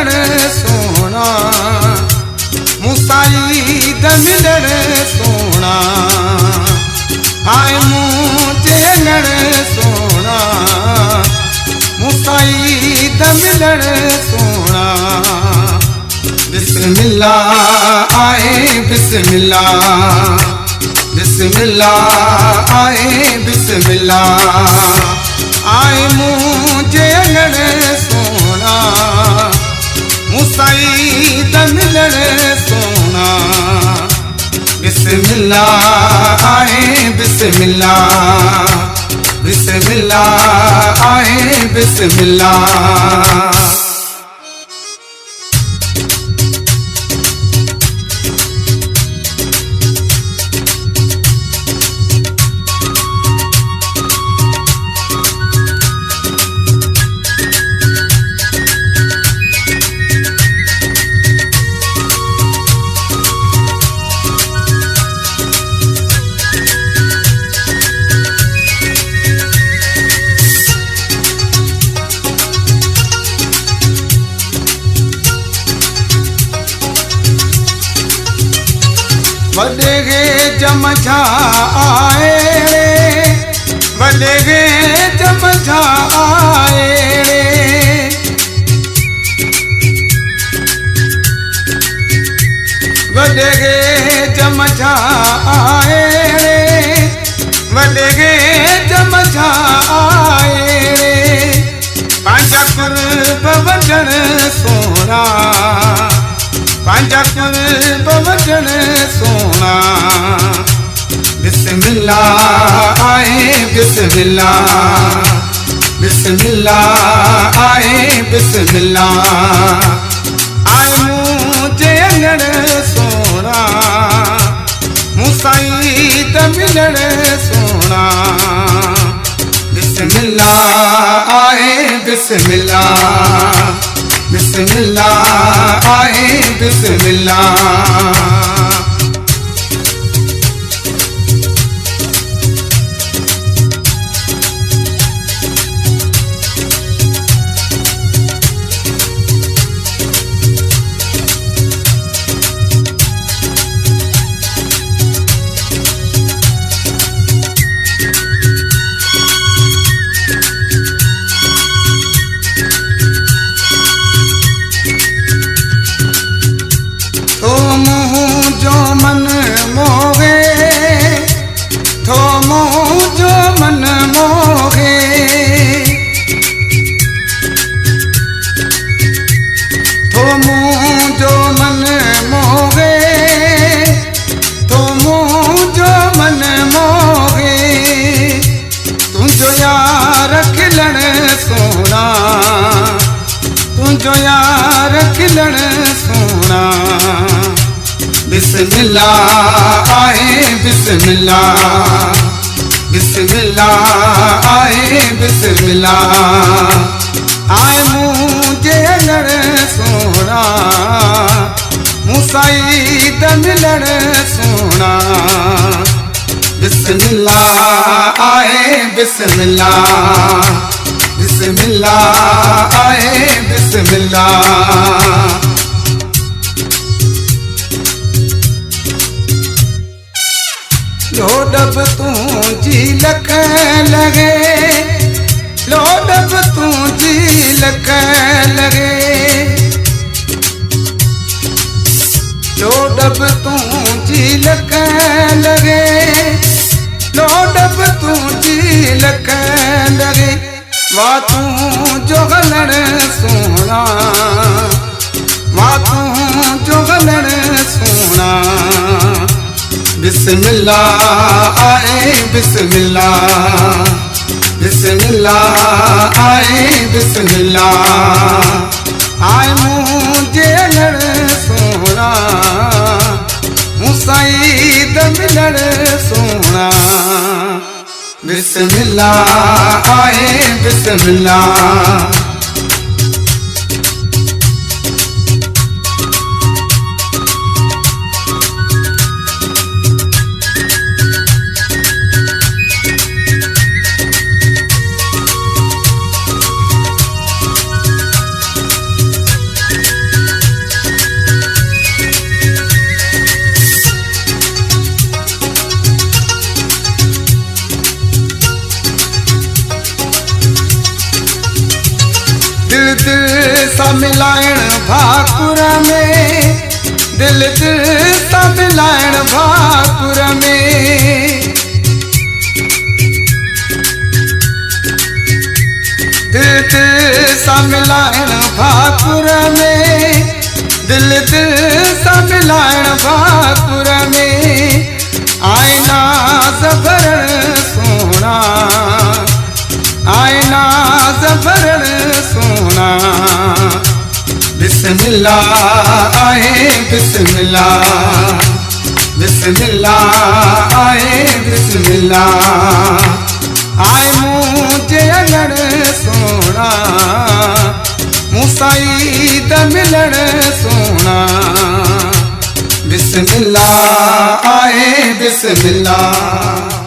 मिलण सोना मुसाई द मिलण सोना आए मुझे लड़ सोना मुसाई द मिलण सोना बिस्मिल्लाह आए बिस्मिल्लाह बिस्मिल्लाह आए बिस्मिल्लाह आए मुझे लड़ सोना मुसाई द मिलण सोना बिस्मिल्लाह आए बिस्मिल्लाह बिस्मिल्लाह आए बिस्मिल्लाह वडेगे जमझा आए वडेगे जमझा आए वडेगे जमझा आए वडेगे जमझा आए पांजा कुर्ब वजन सोना पांजा कुर्ब वजन सोना बिस्मिल्लाह आए बिस्मिल्लाह बिस्मिल्लाह आए बिस्मिल्लाह आए मुझे लड़ सोना मुसाई द मिलण सोना बिस्मिल्लाह आए बिस्मिल्लाह बिस्मिल्लाह आए बिस्मिल्लाह जो मन मोहे थो मुँह जो मन मोहे थो मुँह जो मन मोहे थो मुँह जो मन मोहे तुझो यार खिलण सोना तुझो यार खिलण सोना बिस्मिल्लाह आए बिस्मिल्लाह बिस्मिल्लाह आए बिस्मिल्लाह आए मुझे लड़ सोना मुसाई द मिलण सोना बिस्मिल्लाह आए बिस्मिल्लाह बिस्मिल्लाह आए बिस्मिल्लाह लोडब तुझी लख लगे लोडब तुझी लख लगे लोडब तुझी लख लगे लोडब तुझी लख लगे वाह तू जो गलड़ सोना वाह तू जो गलड़ सोना बिस्मिल्लाह आए बिस्मिल्लाह बिस्मिल्लाह आए बिस्मिल्लाह आए मुझे लड़ सोना मुसाई द मिलण सोना बिस्मिल्लाह आए बिस्मिल्लाह भाकुर में दिल दिल सां मिलाइण भाकुर में दिल दिल सां मिलाइण भाकुर में दिल दिल सां मिलाइण भाकुर में आईना ज़बरन सोना आईना ज़बरन सोना बिस्मिल्लाह आहे बिस्मिल्लाह बिस्मिल्लाह आहे बिस्मिल्लाह आए मुझे अगड़ सोना मूंसां ईद मिलण सोना बिस्मिल्लाह आहे बिस्मिल्लाह।